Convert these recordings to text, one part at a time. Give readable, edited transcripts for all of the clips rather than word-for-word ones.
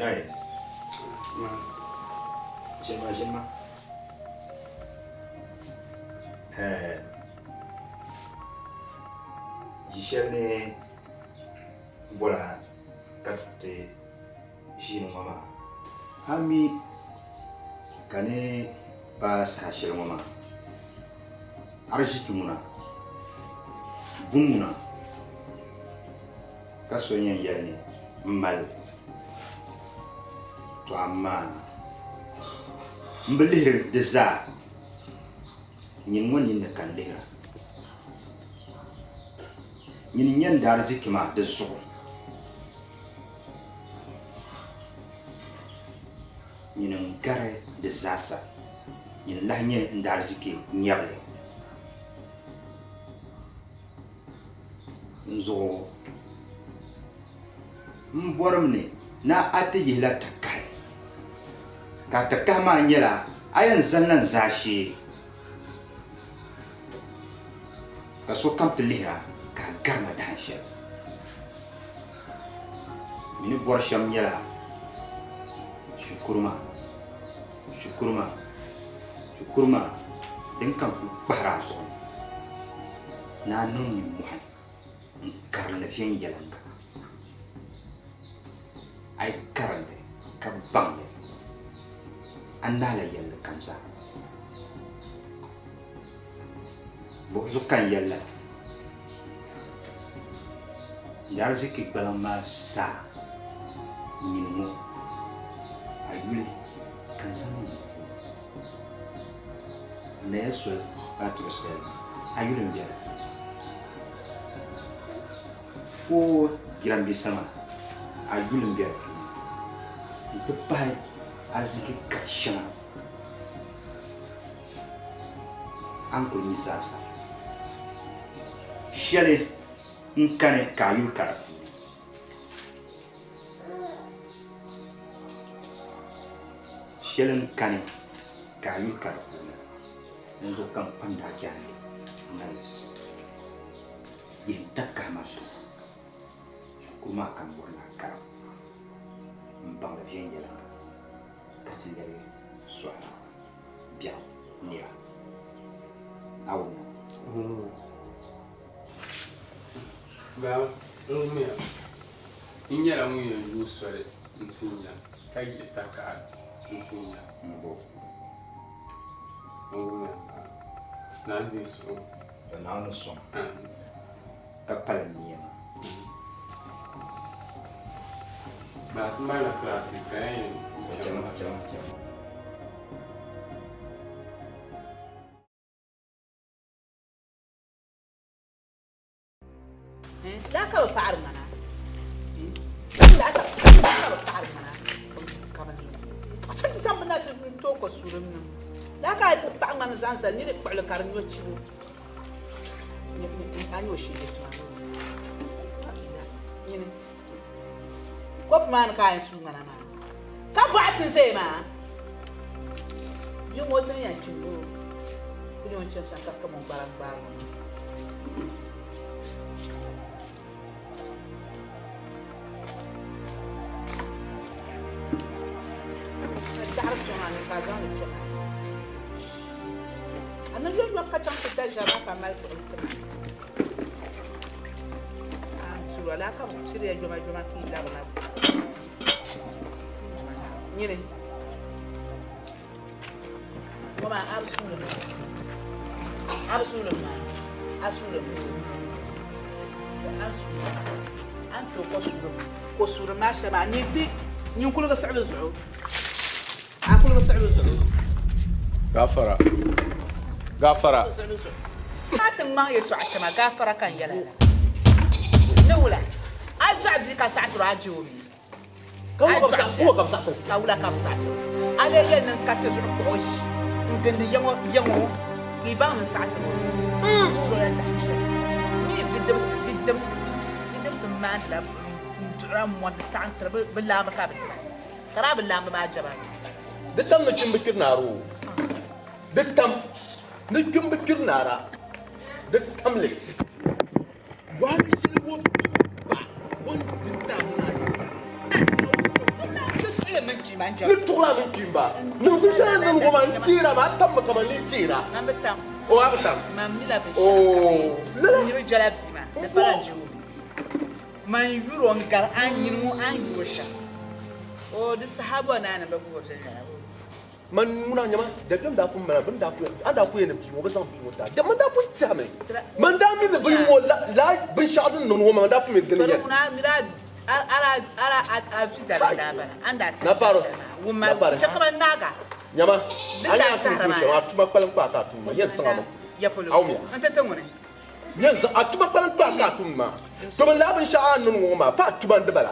Này. Xin mà. Jishane bola katte shinu mama. Ami kane ba sashir mama. Arziki muna. Bumuna. Kasonya yani mal. To amma mbelir de za nyin woni ne kan lera nyin nyen dar zikima de zo nyin ngare de zasa nyin lahnye ndar ziki nyable nzo mbormne na ate yela takai ka takama nyela ayan zannan zashi ka so kam lihra ka garma dansha mini borsham nyela shukurma den kan bahra so na nun ni muhan karna fiyen yelanga ay karande ka bangde andala yalla kamsa bo zukan yalla yar ziki balama sa nyinmo ayule kansamu neso patrosel ayule mbia fo girambi sama ayule mbia ite pai arziki kashana ankul misasa shale nkane kayul karafu shale nkane kayul karafu nzo kampanda jani nice yinta kamasu kuma kan bona karafu mbanga bien yelanga katingere swala bien nira awna ba rumia inyara mu yu swale ntinya kaje taka ntinya mbo rumia na ndi so na no so kapala niyama ba mala classes kaya chama لا كم تعرف أنا لا تعرف أنا كمان أصلا تسمى الناس من توكو سورمنا لا كاي تعرف أنا زانسا نيرك فعل كارنيو تشلو أنا وشي يعني كوب ما أنا كاين سوما أنا كم بعد سنسي ما يوم وتري ينشلو كل يوم تشان كم بارك تعرف جمال الكازان الجمال أنا اليوم ما كنت أمشي تجارة فما يفعل شو لا كم بصير جمال كي لا ولا نيري وما أرسل أنتو كسر ما شبع نيتي نيكون بس عبد الزعوم أكل بس عبد الزعوم غافرة ما تما يتوعد ما غافرة كان يلا نولا أرجع ذيك سعسر عجومي هو كم سعسر أولا كم سعسر على ين كتزرع بعوش نقول يمو يبان سعسر ولا تحشى مين بتدبس ما أنت درام ودسان ترى بالله مكابد ترى بالله ما جبان دتم نجم بكر نارو دتم نجم بكر نارا دتم لي وهذا الشيء هو وانت ke min ti man ni tugla min kimba ni fi sha nan goma tira ba tam kamar ni tira nan bitam o wa bitam man mila bi oh ni bi jala bi ma da fara jiwo man yuro ngar an yin mu an yuro sha o da sahaba na na ba ko sai ya man muna nyama da gam da kun mana bin da ku an da ku yana bi mo ba san bi mo da da man da ku ta mai man da min bin mo la bin shadin non wo man da ku min din ya muna mira ala a fi da da ba anda ta na paro wuma chakama naga nyama anya tu ku shi wa tuma kwalan kwa ka tuma yan san ma ya fulu Au, mia. anta tan wona yanzu a tuma kwalan kwa ka tuma to man labin sha'an non wo ma fa tuma da bala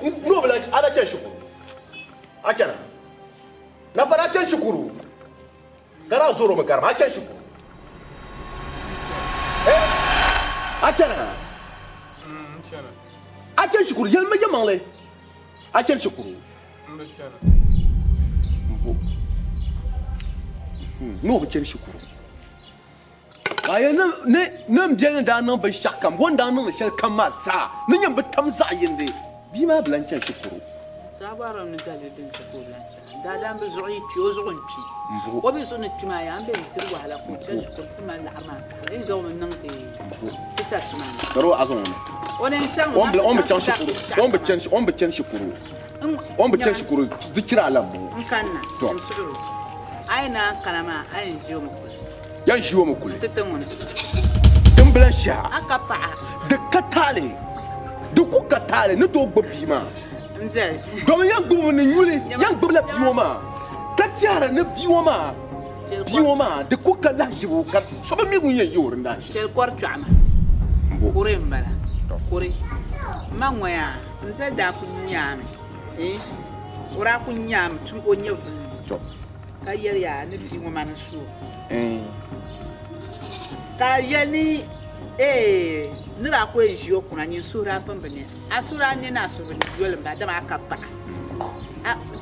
no bala ana ce shi ku a kenan na fara can shukuru kana zoro mu garma can shukuru a can shukuru yalma yaman le a can shukuru no ba can shukuru aya nan biyan da nan ban shakam wanda nan shal kama sa nan yan bitam za yinde bi ma blan can shukuru tabaram ni dalilin ta ko lancha dadan bi zu'i tiyo zu'un pi wa bi sunni tima ya ambe tir wa hala ko tan shukur kuma la ama ai zo min nan ke kita tima karo azon wani can on be can shukuru dikira alamu in kanna To. suru ai na kalama ai jiyo mu yan shiwo mu kule tattan wani din blan sha aka fa'a da katale da ku katale ni do gbabi ma mzere domin yan gumu ni yuli yan gbla biyo ma ka tiara ni biyo ma da ku kala shiwo ka so ba mi gun yan yorin da shi cel kwar chama kure mbala kure manwaya mzere da ku nyame ura ku nyam tun o nyevu to ka yel ya ni bi mo man su ka yeli nira ko ejiyo kuna nyin sura pambane asura ni na sura yole mba da maka pa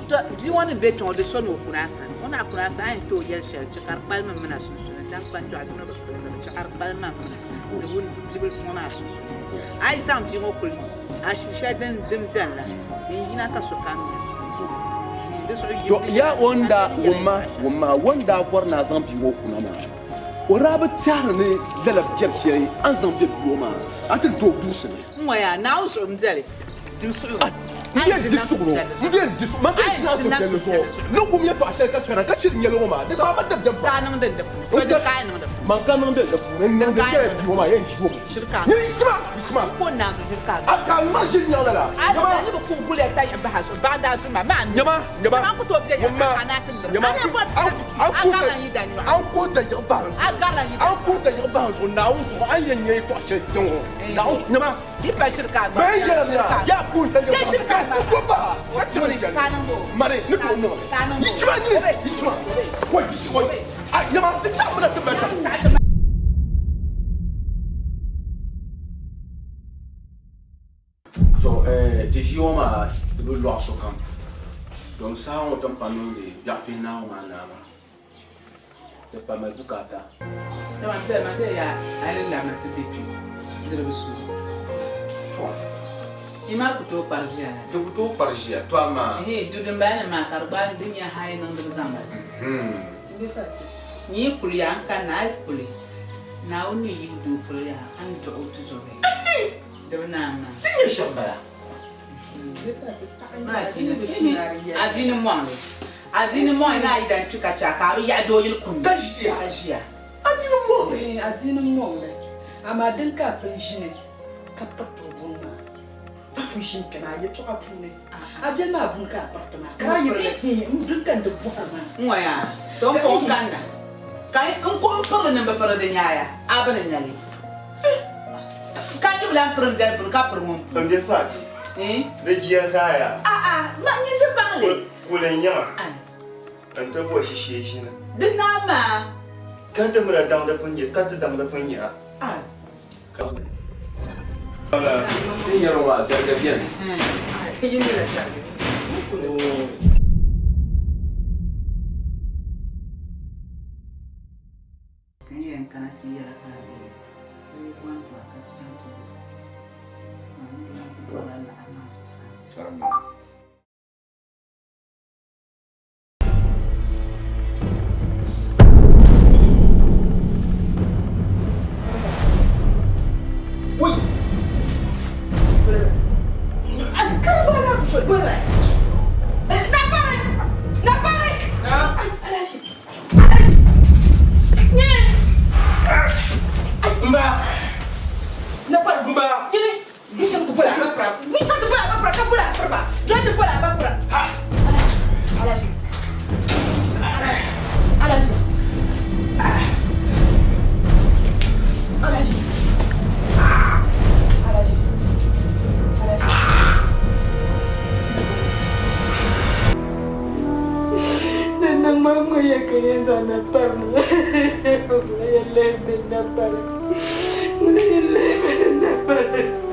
to bi woni beton de sono kuna san ona kuna san ai to yel shel chakar palma mana sunsun dan kan to azuna ba to chakar palma mana ne won jibil fo na sunsun ai sam bi mo kuli a shisha dan dim jalla ina ka so kan to ya wanda wanda kwarna zan biyo kuna ma ورابط تارني دلب جرشي أنزم باليوم أتل دو دوسني مويا ناوس أمزالي جمسعود مبيان ديسو ما بيش ناس تجلسو نقوم يبقى عشان كنا كشر يلوما ده ما بدب جنب كان من دندف وده كان من دندف ما كان من دندف من دندف يوما ينشوم شركة اسمع فون نام شركة أكان ما شر يلا لا أنا اللي بقول قولي تاي بحث بعد أسمع ما عندي يما ما كنت أبزي أنا كل أنا بقول أو كنت يبحث أو كنت يبحث وناوس وعين يتوحش الجو ناوس يما يبقى شركة ما يلا يا كنت يبحث Soba, Mare, no, no. Isma. What? I am the chamber of the better. So, Tijioma, the good loss of come. Don't sound them panning the yapping now, man. The Pamaducata. No, I'm telling you, I didn't learn to be true. There was ima kuto parjia Dukutu Parsia, Tuama. Dudun bana ma karban dunya hay nan da zambaci be fati ni kuliya kan na kuli na woni yidu kuliya an to otu zobe da na ma Tinya shambara. be fati ma tina azini mo na idan tuka chaka ya do yil kun Kashia. Adini mo ama dinka pension ka pato bunna pushin kana ya to apune ajel ma bunka apartment kra yi dinkan da buhama ngoya don ko kanda kai in ko fara nan ba fara da nyaya abana nyali kan yi blan prum jar prum ka prum Am de fati. De jiya saya. ma ni da bale Kulen yama. An ta bo shi na. dinama Ka ta mura dam da funye, ka ta dam da funye. Tinya Roma, Serga bien. yi mi la sa kan yan kana ti yara ka be ko kwanto ka stanto ma ni la ko la na so sa Sama. bari. Mun yi laifin da bari.